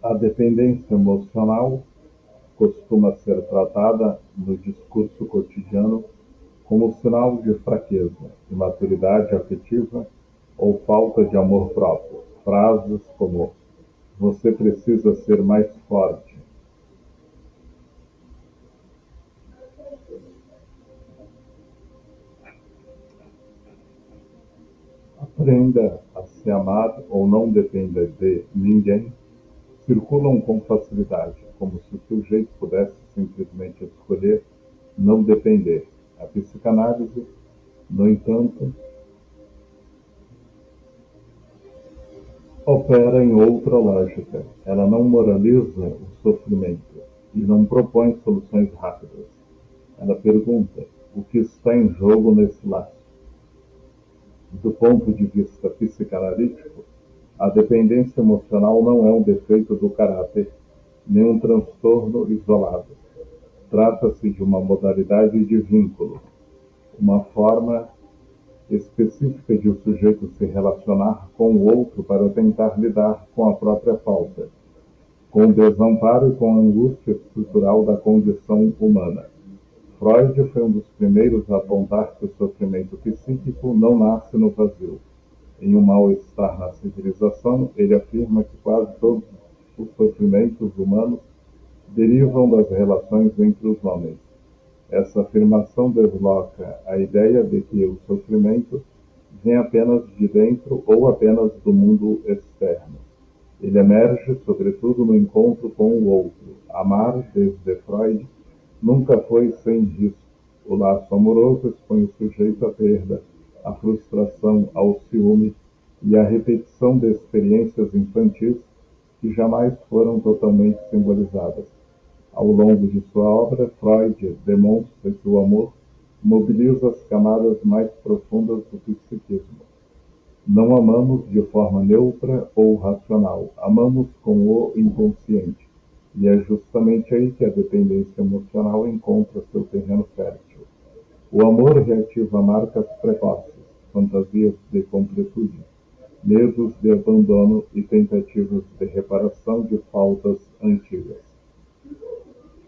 A dependência emocional costuma ser tratada no discurso cotidiano como sinal de fraqueza, imaturidade afetiva ou falta de amor próprio. Frases como "você precisa ser mais forte", "aprenda a se amar" ou "não dependa de ninguém", circulam com facilidade, como se o sujeito pudesse simplesmente escolher não depender. A psicanálise, no entanto, opera em outra lógica. Ela não moraliza o sofrimento e não propõe soluções rápidas. Ela pergunta: o que está em jogo nesse laço? Do ponto de vista psicanalítico, a dependência emocional não é um defeito do caráter, nem um transtorno isolado. Trata-se de uma modalidade de vínculo, uma forma específica de o sujeito se relacionar com o outro para tentar lidar com a própria falta, com o desamparo e com a angústia estrutural da condição humana. Freud foi um dos primeiros a apontar que o sofrimento psíquico não nasce no vazio. Em Um Mal-Estar na Civilização, ele afirma que quase todos os sofrimentos humanos derivam das relações entre os homens. Essa afirmação desloca a ideia de que o sofrimento vem apenas de dentro ou apenas do mundo externo. Ele emerge, sobretudo, no encontro com o outro. Amar, desde Freud, nunca foi sem risco. O laço amoroso expõe o sujeito à perda, à frustração, ao ciúme e à repetição de experiências infantis que jamais foram totalmente simbolizadas. Ao longo de sua obra, Freud demonstra que o amor mobiliza as camadas mais profundas do psiquismo. Não amamos de forma neutra ou racional, amamos com o inconsciente. E é justamente aí que a dependência emocional encontra seu terreno fértil. O amor reativa marcas precoces, fantasias de completude, medos de abandono e tentativas de reparação de faltas antigas.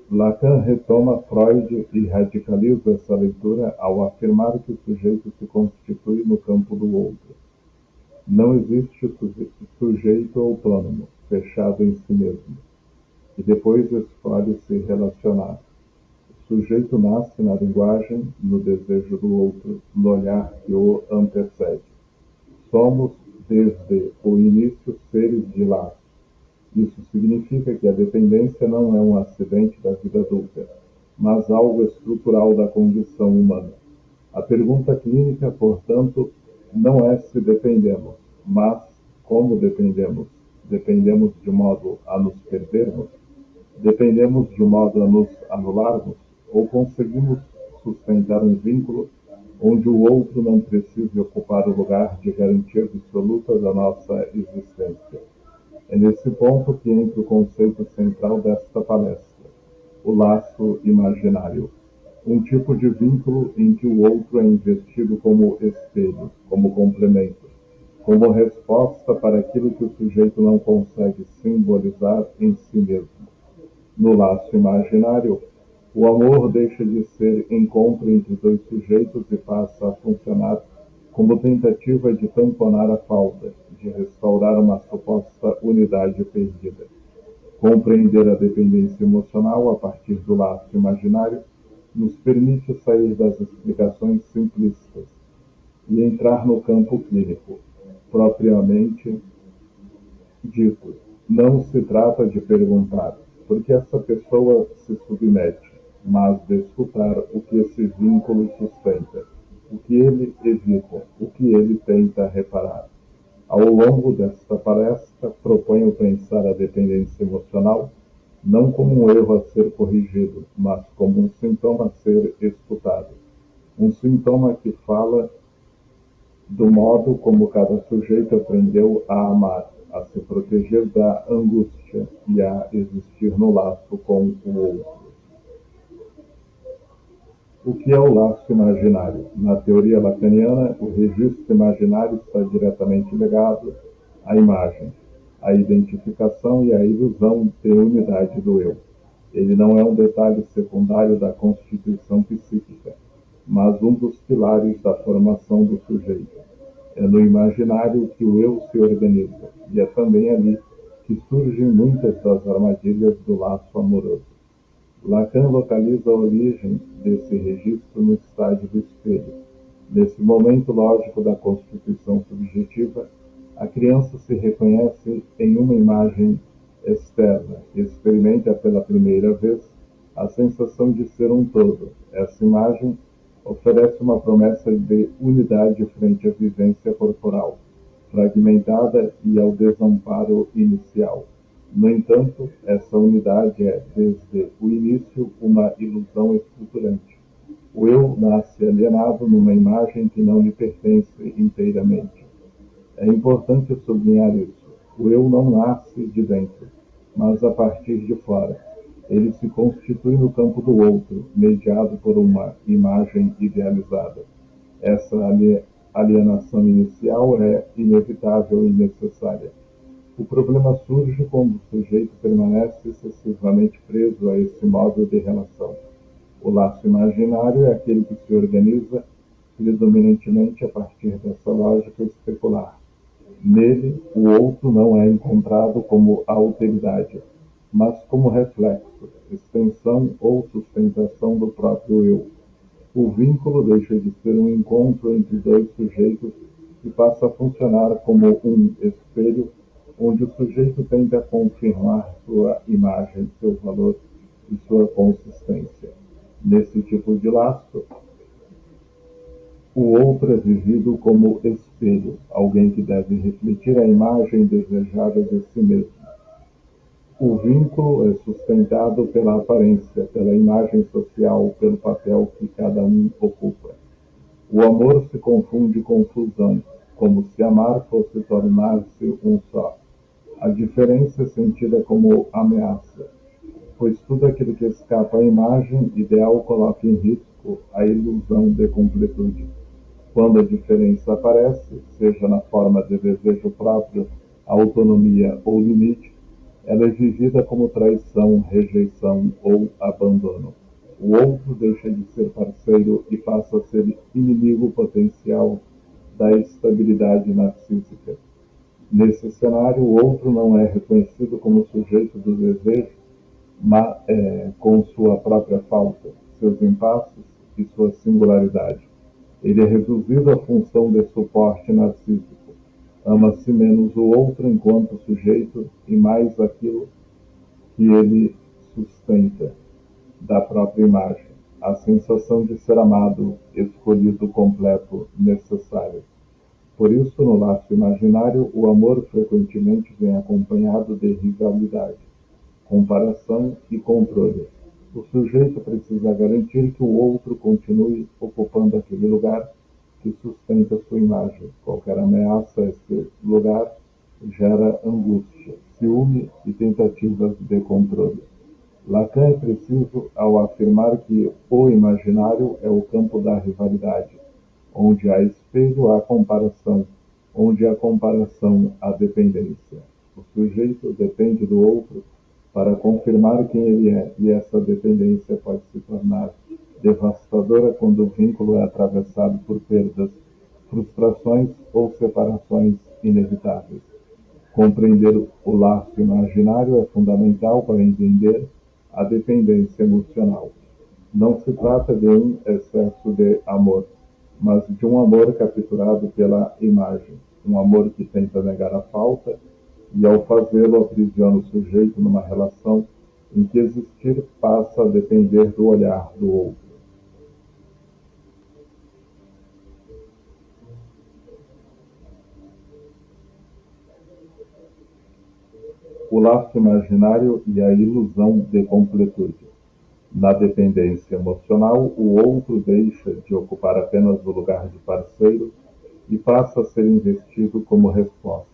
Lacan retoma Freud e radicaliza essa leitura ao afirmar que o sujeito se constitui no campo do outro. Não existe sujeito autônomo, fechado em si mesmo, e depois escolhe se relacionar. O sujeito nasce na linguagem, no desejo do outro, no olhar que o antecede. Somos, desde o início, seres de laço. Isso significa que a dependência não é um acidente da vida adulta, mas algo estrutural da condição humana. A pergunta clínica, portanto, não é se dependemos, mas como dependemos. Dependemos de modo a nos perdermos? Dependemos de modo a nos anularmos? Ou conseguimos sustentar um vínculo onde o outro não precise ocupar o lugar de garantia absoluta da nossa existência? É nesse ponto que entra o conceito central desta palestra, o laço imaginário. Um tipo de vínculo em que o outro é investido como espelho, como complemento, como resposta para aquilo que o sujeito não consegue simbolizar em si mesmo. No laço imaginário, o amor deixa de ser encontro entre dois sujeitos e passa a funcionar como tentativa de tamponar a falta, de restaurar uma suposta unidade perdida. Compreender a dependência emocional a partir do laço imaginário nos permite sair das explicações simplistas e entrar no campo clínico, propriamente dito. Não se trata de perguntar por que essa pessoa se submete, mas de escutar o que esse vínculo sustenta, o que ele evita, o que ele tenta reparar. Ao longo desta palestra, proponho pensar a dependência emocional não como um erro a ser corrigido, mas como um sintoma a ser escutado. Um sintoma que fala do modo como cada sujeito aprendeu a amar, a se proteger da angústia e a existir no laço com o outro. O que é o laço imaginário? Na teoria lacaniana, o registro imaginário está diretamente ligado à imagem. a identificação e a ilusão de unidade do eu. Ele não é um detalhe secundário da constituição psíquica, mas um dos pilares da formação do sujeito. É no imaginário que o eu se organiza, e é também ali que surgem muitas das armadilhas do laço amoroso. Lacan localiza a origem desse registro no estágio do espelho. Nesse momento lógico da constituição subjetiva, a criança se reconhece em uma imagem externa e experimenta pela primeira vez a sensação de ser um todo. Essa imagem oferece uma promessa de unidade frente à vivência corporal, fragmentada e ao desamparo inicial. No entanto, essa unidade é, desde o início, uma ilusão estruturante. O eu nasce alienado numa imagem que não lhe pertence inteiramente. É importante sublinhar isso. O eu não nasce de dentro, mas a partir de fora. Ele se constitui no campo do outro, mediado por uma imagem idealizada. Essa alienação inicial é inevitável e necessária. O problema surge quando o sujeito permanece excessivamente preso a esse modo de relação. O laço imaginário é aquele que se organiza predominantemente a partir dessa lógica especular. Nele, o outro não é encontrado como alteridade, mas como reflexo, extensão ou sustentação do próprio eu. O vínculo deixa de ser um encontro entre dois sujeitos e passa a funcionar como um espelho onde o sujeito tende a confirmar sua imagem, seu valor e sua consistência. Nesse tipo de laço, o outro é vivido como espelho, alguém que deve refletir a imagem desejada de si mesmo. O vínculo é sustentado pela aparência, pela imagem social, pelo papel que cada um ocupa. O amor se confunde com fusão, como se amar fosse tornar-se um só. A diferença é sentida como ameaça, pois tudo aquilo que escapa à imagem ideal coloca em risco a ilusão de completude. Quando a diferença aparece, seja na forma de desejo próprio, autonomia ou limite, ela é vivida como traição, rejeição ou abandono. O outro deixa de ser parceiro e passa a ser inimigo potencial da estabilidade narcísica. Nesse cenário, o outro não é reconhecido como sujeito do desejo, mas com sua própria falta, seus impasses e sua singularidade. Ele é reduzido à função de suporte narcísico. Ama-se menos o outro enquanto sujeito e mais aquilo que ele sustenta da própria imagem, a sensação de ser amado, escolhido, completo, necessário. Por isso, no laço imaginário, o amor frequentemente vem acompanhado de rivalidade, comparação e controle. O sujeito precisa garantir que o outro continue ocupando aquele lugar que sustenta sua imagem. Qualquer ameaça a esse lugar gera angústia, ciúme e tentativas de controle. Lacan é preciso ao afirmar que o imaginário é o campo da rivalidade, onde há espelho há comparação, onde há comparação há dependência. O sujeito depende do outro para confirmar quem ele é, e essa dependência pode se tornar devastadora quando o vínculo é atravessado por perdas, frustrações ou separações inevitáveis. Compreender o laço imaginário é fundamental para entender a dependência emocional. Não se trata de um excesso de amor, mas de um amor capturado pela imagem, um amor que tenta negar a falta e, ao fazê-lo, aprisiona o sujeito numa relação em que existir passa a depender do olhar do outro. O laço imaginário e a ilusão de completude. Na dependência emocional, o outro deixa de ocupar apenas o lugar de parceiro e passa a ser investido como resposta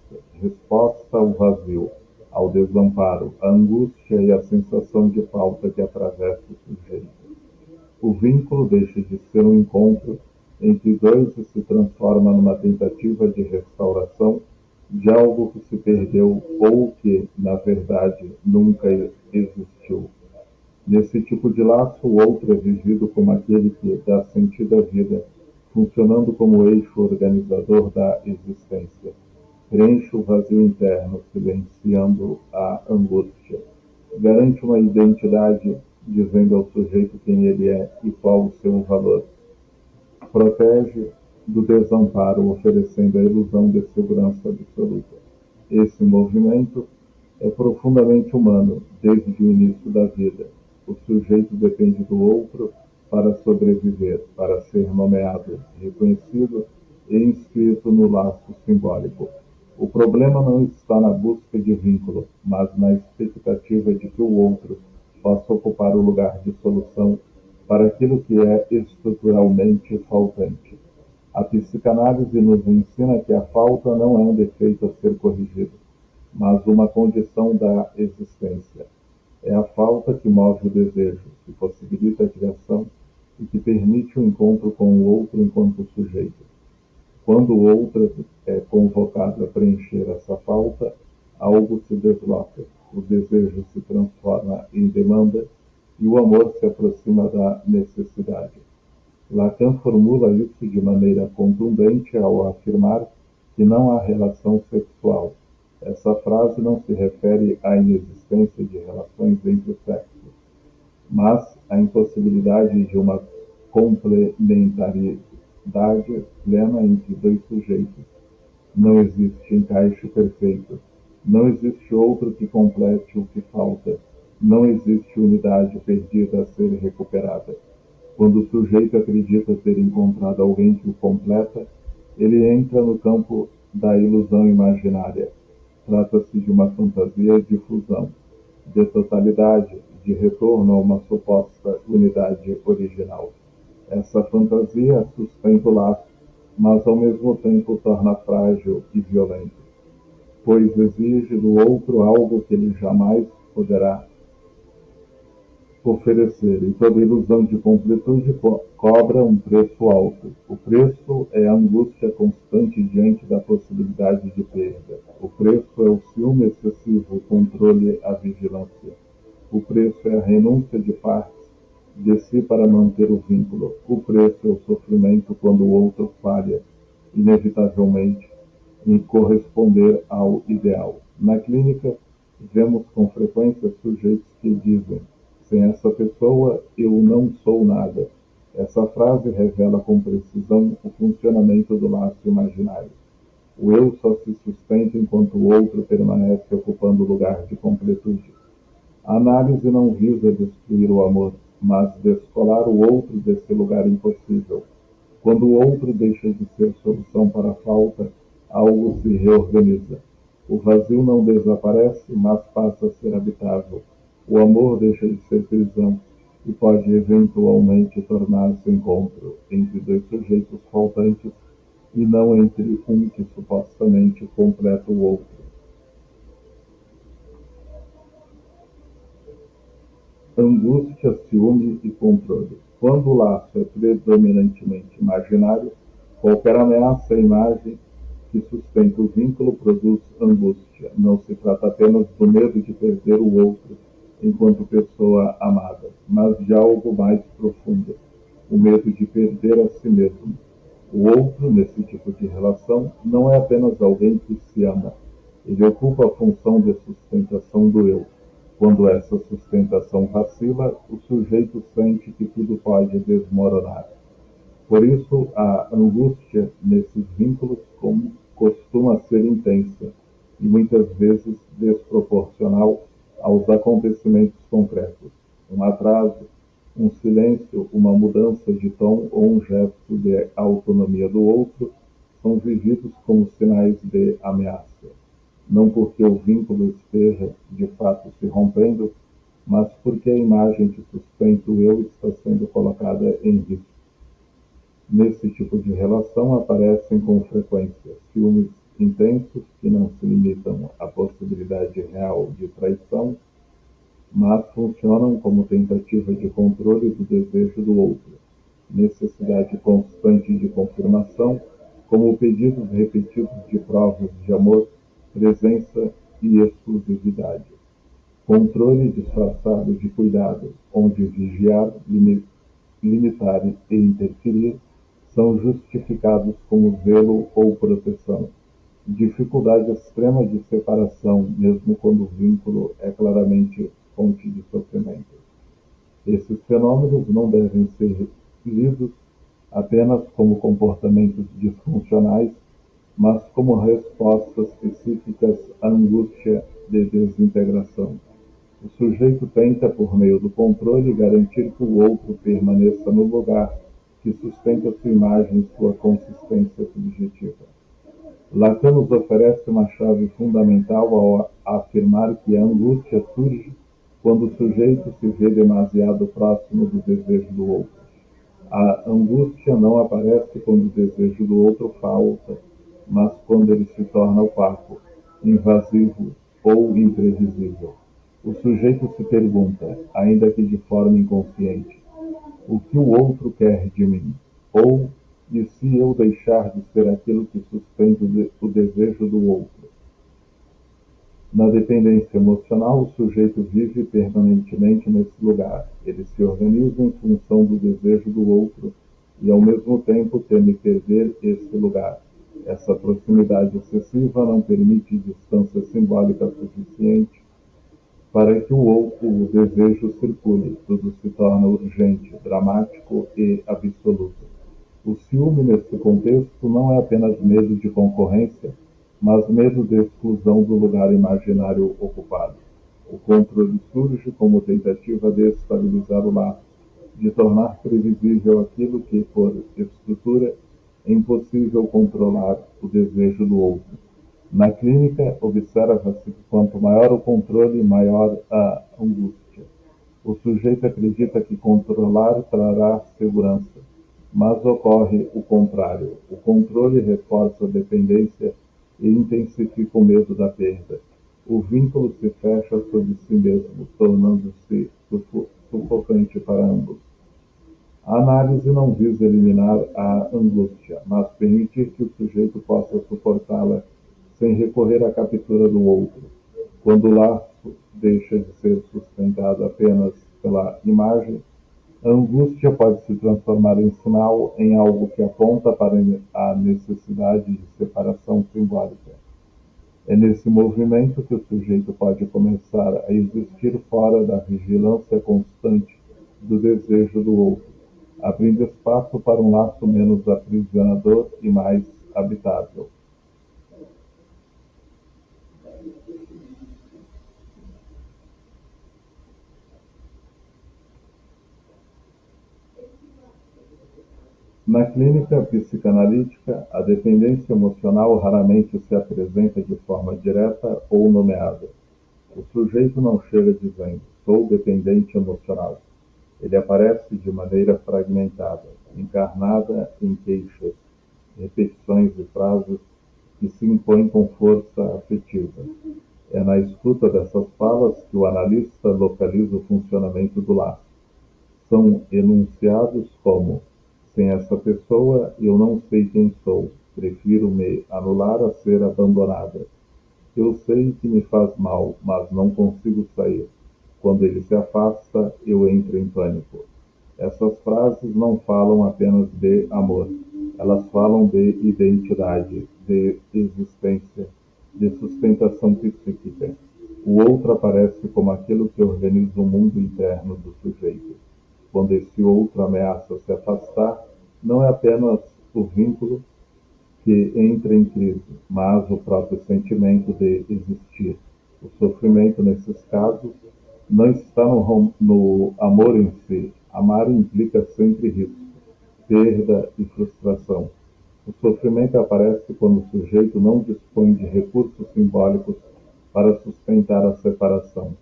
ao vazio, ao desamparo, à angústia e à sensação de falta que atravessa o sujeito. O vínculo deixa de ser um encontro entre dois e se transforma numa tentativa de restauração de algo que se perdeu ou que, na verdade, nunca existiu. Nesse tipo de laço, o outro é vivido como aquele que dá sentido à vida, funcionando como eixo organizador da existência. Preenche o vazio interno, silenciando a angústia. Garante uma identidade, dizendo ao sujeito quem ele é e qual o seu valor. Protege do desamparo, oferecendo a ilusão de segurança absoluta. Esse movimento é profundamente humano, desde o início da vida. O sujeito depende do outro para sobreviver, para ser nomeado, reconhecido e inscrito no laço simbólico. O problema não está na busca de vínculo, mas na expectativa de que o outro possa ocupar o lugar de solução para aquilo que é estruturalmente faltante. A psicanálise nos ensina que a falta não é um defeito a ser corrigido, mas uma condição da existência. É a falta que move o desejo, que possibilita a criação e que permite o encontro com o outro enquanto sujeito. Quando o outro é convocado a preencher essa falta, algo se desloca, o desejo se transforma em demanda e o amor se aproxima da necessidade. Lacan formula isso de maneira contundente ao afirmar que não há relação sexual. Essa frase não se refere à inexistência de relações entre sexos, mas à impossibilidade de uma complementariedade plena entre dois sujeitos. Não existe encaixe perfeito. Não existe outro que complete o que falta. Não existe unidade perdida a ser recuperada. Quando o sujeito acredita ter encontrado alguém que o completa, ele entra no campo da ilusão imaginária. Trata-se de uma fantasia de fusão, de totalidade, de retorno a uma suposta unidade original. Essa fantasia sustenta o laço, mas ao mesmo tempo torna frágil e violento, pois exige do outro algo que ele jamais poderá oferecer, e toda ilusão de completude cobra um preço alto. O preço é a angústia constante diante da possibilidade de perda. O preço é o ciúme excessivo, o controle, a vigilância. O preço é a renúncia de partes de si para manter o vínculo. O preço é o sofrimento quando o outro falha, inevitavelmente, em corresponder ao ideal. Na clínica, vemos com frequência sujeitos que dizem: sem essa pessoa, eu não sou nada. Essa frase revela com precisão o funcionamento do laço imaginário. O eu só se sustenta enquanto o outro permanece ocupando o lugar de completude. A análise não visa destruir o amor, mas descolar o outro desse lugar impossível. Quando o outro deixa de ser solução para a falta, algo se reorganiza. O vazio não desaparece, mas passa a ser habitável. O amor deixa de ser prisão e pode eventualmente tornar-se encontro entre dois sujeitos faltantes e não entre um que supostamente completa o outro. Angústia, ciúme e controle. Quando o laço é predominantemente imaginário, qualquer ameaça à imagem que sustenta o vínculo produz angústia. Não se trata apenas do medo de perder o outro enquanto pessoa amada, mas de algo mais profundo, o medo de perder a si mesmo. O outro, nesse tipo de relação, não é apenas alguém que se ama. Ele ocupa a função de sustentação do eu. Quando essa sustentação vacila, o sujeito sente que tudo pode desmoronar. Por isso, a angústia nesses vínculos costuma ser intensa e muitas vezes desproporcional aos acontecimentos concretos. Um atraso, um silêncio, uma mudança de tom ou um gesto de autonomia do outro são vividos como sinais de ameaça. Não porque o vínculo esteja, de fato, se rompendo, mas porque a imagem que sustenta o eu está sendo colocada em risco. Nesse tipo de relação aparecem com frequência ciúmes intensos que não se limitam à possibilidade real de traição, mas funcionam como tentativa de controle do desejo do outro, necessidade constante de confirmação, como pedidos repetidos de provas de amor presença e exclusividade. Controle disfarçado de cuidado, onde vigiar, limitar e interferir são justificados como zelo ou proteção. Dificuldade extrema de separação, mesmo quando o vínculo é claramente fonte de sofrimento. Esses fenômenos não devem ser lidos apenas como comportamentos disfuncionais, mas como respostas específicas à angústia de desintegração. O sujeito tenta, por meio do controle, garantir que o outro permaneça no lugar que sustenta sua imagem e sua consistência subjetiva. Lacan nos oferece uma chave fundamental ao afirmar que a angústia surge quando o sujeito se vê demasiado próximo do desejo do outro. A angústia não aparece quando o desejo do outro falta, mas quando ele se torna opaco, invasivo ou imprevisível. O sujeito se pergunta, ainda que de forma inconsciente, o que o outro quer de mim? Ou, e se eu deixar de ser aquilo que sustenta o desejo do outro? Na dependência emocional, o sujeito vive permanentemente nesse lugar. Ele se organiza em função do desejo do outro e, ao mesmo tempo, teme perder esse lugar. Essa proximidade excessiva não permite distância simbólica suficiente para que o desejo circule. Tudo se torna urgente, dramático e absoluto. O ciúme, nesse contexto, não é apenas medo de concorrência, mas medo de exclusão do lugar imaginário ocupado. O controle surge como tentativa de estabilizar o laço, de tornar previsível aquilo que, por estrutura, é impossível controlar, o desejo do outro. Na clínica, observa-se que quanto maior o controle, maior a angústia. O sujeito acredita que controlar trará segurança, mas ocorre o contrário. O controle reforça a dependência e intensifica o medo da perda. O vínculo se fecha sobre si mesmo, tornando-se sufocante para ambos. A análise não visa eliminar a angústia, mas permitir que o sujeito possa suportá-la sem recorrer à captura do outro. Quando o laço deixa de ser sustentado apenas pela imagem, a angústia pode se transformar em sinal, em algo que aponta para a necessidade de separação simbólica. É nesse movimento que o sujeito pode começar a existir fora da vigilância constante do desejo do outro, abrindo espaço para um laço menos aprisionador e mais habitável. Na clínica psicanalítica, a dependência emocional raramente se apresenta de forma direta ou nomeada. O sujeito não chega dizendo, sou dependente emocional. Ele aparece de maneira fragmentada, encarnada em queixas, repetições de frases que se impõem com força afetiva. É na escuta dessas falas que o analista localiza o funcionamento do laço. São enunciados como: sem essa pessoa, eu não sei quem sou. Prefiro me anular a ser abandonada. Eu sei que me faz mal, mas não consigo sair. Quando ele se afasta, eu entro em pânico. Essas frases não falam apenas de amor. Elas falam de identidade, de existência, de sustentação psíquica. O outro aparece como aquilo que organiza o mundo interno do sujeito. Quando esse outro ameaça se afastar, não é apenas o vínculo que entra em crise, mas o próprio sentimento de existir. O sofrimento, nesses casos, não está no amor em si. Amar implica sempre risco, perda e frustração. O sofrimento aparece quando o sujeito não dispõe de recursos simbólicos para sustentar a separação.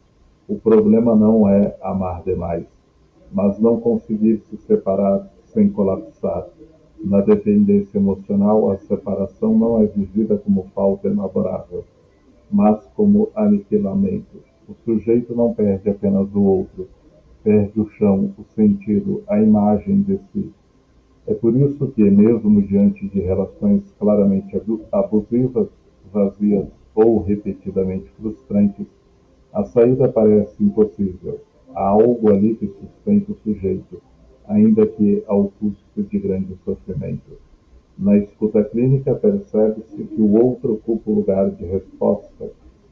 O problema não é amar demais, mas não conseguir se separar sem colapsar. Na dependência emocional, a separação não é vivida como falta elaborável, mas como aniquilamento. O sujeito não perde apenas o outro, perde o chão, o sentido, a imagem de si. É por isso que, mesmo diante de relações claramente abusivas, vazias ou repetidamente frustrantes, a saída parece impossível. Há algo ali que sustenta o sujeito, ainda que ao custo de grande sofrimento. Na escuta clínica, percebe-se que o outro ocupa o lugar de resposta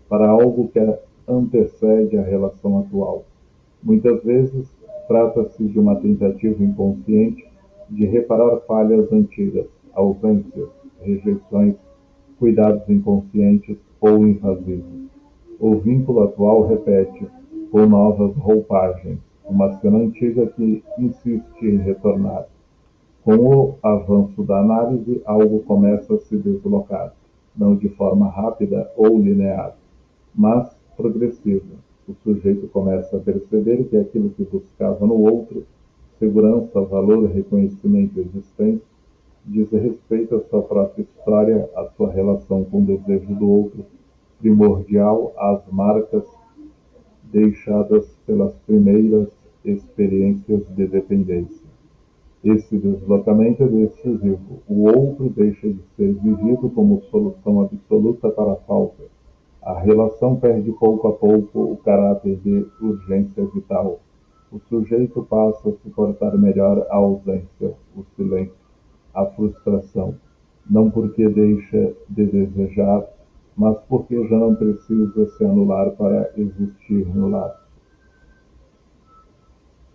para algo que antecede a relação atual. Muitas vezes, trata-se de uma tentativa inconsciente de reparar falhas antigas, ausências, rejeições, cuidados inconscientes ou invasivos. O vínculo atual repete, com novas roupagens, uma cena antiga que insiste em retornar. Com o avanço da análise, algo começa a se deslocar, não de forma rápida ou linear, mas progressiva. O sujeito começa a perceber que aquilo que buscava no outro, segurança, valor, reconhecimento existente, diz respeito à sua própria história, à sua relação com o desejo do outro, primordial às marcas deixadas pelas primeiras experiências de dependência. Esse deslocamento é decisivo. O outro deixa de ser vivido como solução absoluta para a falta. A relação perde pouco a pouco o caráter de urgência vital. O sujeito passa a suportar melhor a ausência, o silêncio, a frustração, não porque deixa de desejar, mas porque já não precisa se anular para existir no lar.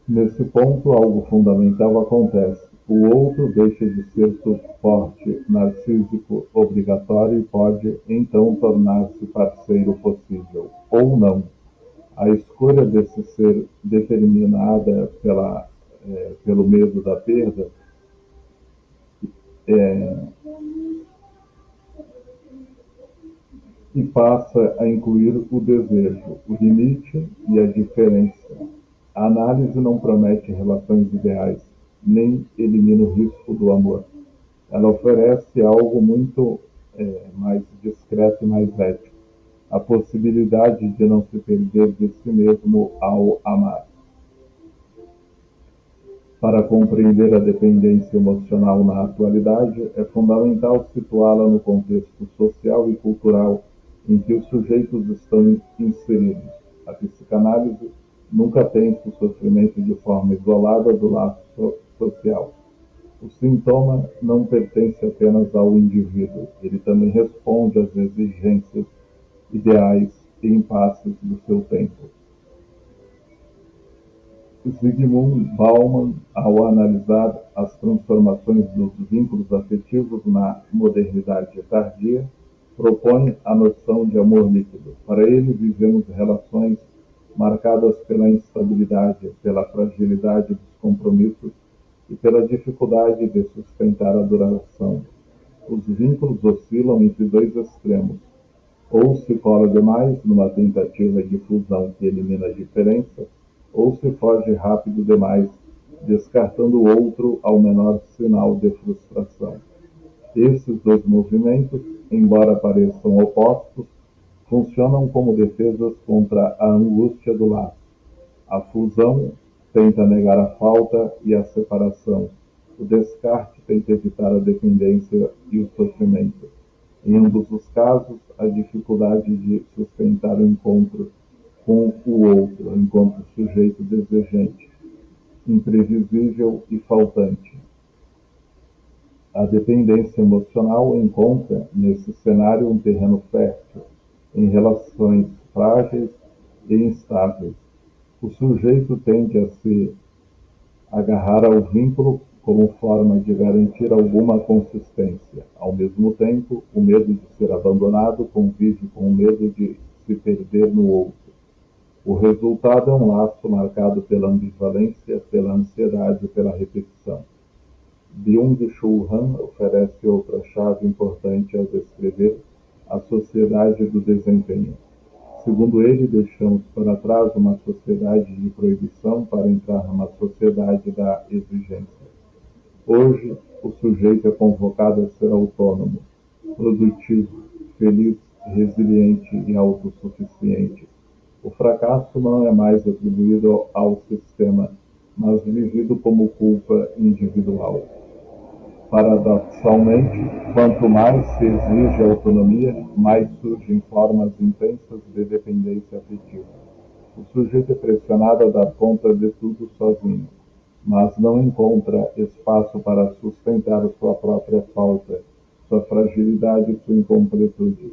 Nesse ponto, algo fundamental acontece. O outro deixa de ser suporte narcísico obrigatório e pode, então, tornar-se parceiro possível, ou não. A escolha desse ser determinada pelo medo da perda e passa a incluir o desejo, o limite e a diferença. A análise não promete relações ideais, nem elimina o risco do amor. Ela oferece algo muito mais discreto e mais ético, a possibilidade de não se perder de si mesmo ao amar. Para compreender a dependência emocional na atualidade, é fundamental situá-la no contexto social e cultural em que os sujeitos estão inseridos. A psicanálise nunca pensa o sofrimento de forma isolada do laço social. O sintoma não pertence apenas ao indivíduo, ele também responde às exigências, ideais e impasses do seu tempo. Zygmunt Bauman, ao analisar as transformações dos vínculos afetivos na modernidade tardia, propõe a noção de amor líquido. Para ele, vivemos relações marcadas pela instabilidade, pela fragilidade dos compromissos e pela dificuldade de sustentar a duração. Os vínculos oscilam entre dois extremos. Ou se cola demais numa tentativa de fusão que elimina a diferença, ou se foge rápido demais, descartando o outro ao menor sinal de frustração. Esses dois movimentos, embora pareçam opostos, funcionam como defesas contra a angústia do laço. A fusão tenta negar a falta e a separação. O descarte tenta evitar a dependência e o sofrimento. Em ambos os casos, a dificuldade de sustentar o encontro com o outro, enquanto sujeito desejante, imprevisível e faltante. A dependência emocional encontra, nesse cenário, um terreno fértil, em relações frágeis e instáveis. O sujeito tende a se agarrar ao vínculo como forma de garantir alguma consistência. Ao mesmo tempo, o medo de ser abandonado convive com o medo de se perder no outro. O resultado é um laço marcado pela ambivalência, pela ansiedade e pela repetição. Byung-Chul Han oferece outra chave importante ao descrever a sociedade do desempenho. Segundo ele, deixamos para trás uma sociedade de proibição para entrar numa sociedade da exigência. Hoje, o sujeito é convocado a ser autônomo, produtivo, feliz, resiliente e autossuficiente. O fracasso não é mais atribuído ao sistema, mas vivido como culpa individual. Paradoxalmente, quanto mais se exige autonomia, mais surgem formas intensas de dependência afetiva. O sujeito é pressionado a dar conta de tudo sozinho, mas não encontra espaço para sustentar sua própria falta, sua fragilidade e sua incompletude.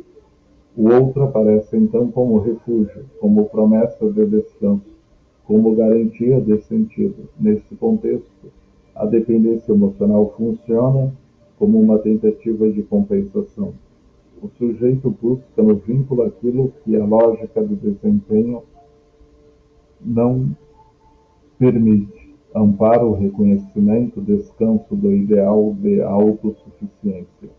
O outro aparece então como refúgio, como promessa de descanso, como garantia de sentido. Nesse contexto, a dependência emocional funciona como uma tentativa de compensação. O sujeito busca no vínculo aquilo que a lógica do desempenho não permite: amparo, reconhecimento, descanso do ideal de autossuficiência.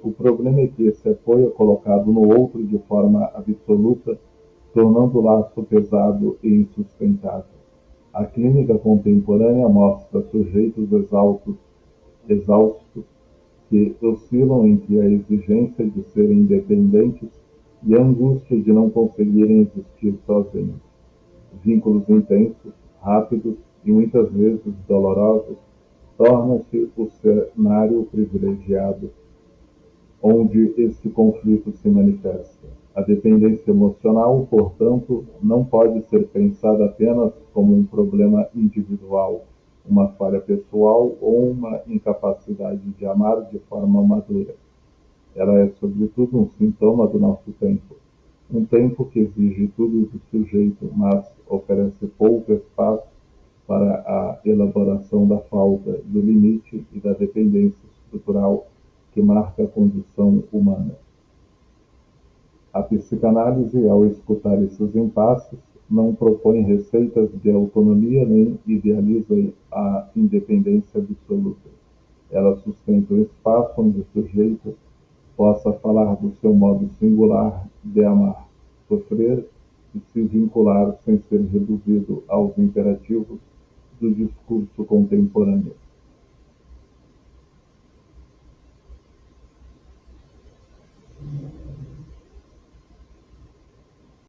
O problema é que esse apoio é colocado no outro de forma absoluta, tornando o laço pesado e insustentável. A clínica contemporânea mostra sujeitos exaustos que oscilam entre a exigência de serem independentes e a angústia de não conseguirem existir sozinhos. Vínculos intensos, rápidos e muitas vezes dolorosos tornam-se o cenário privilegiado onde esse conflito se manifesta. A dependência emocional, portanto, não pode ser pensada apenas como um problema individual, uma falha pessoal ou uma incapacidade de amar de forma madura. Ela é, sobretudo, um sintoma do nosso tempo. Um tempo que exige tudo do sujeito, mas oferece pouco espaço para a elaboração da falta, do limite e da dependência estrutural que marca a condição humana. A psicanálise, ao escutar esses impasses, não propõe receitas de autonomia nem idealiza a independência absoluta. Ela sustenta o espaço onde o sujeito possa falar do seu modo singular de amar, sofrer e se vincular sem ser reduzido aos imperativos do discurso contemporâneo.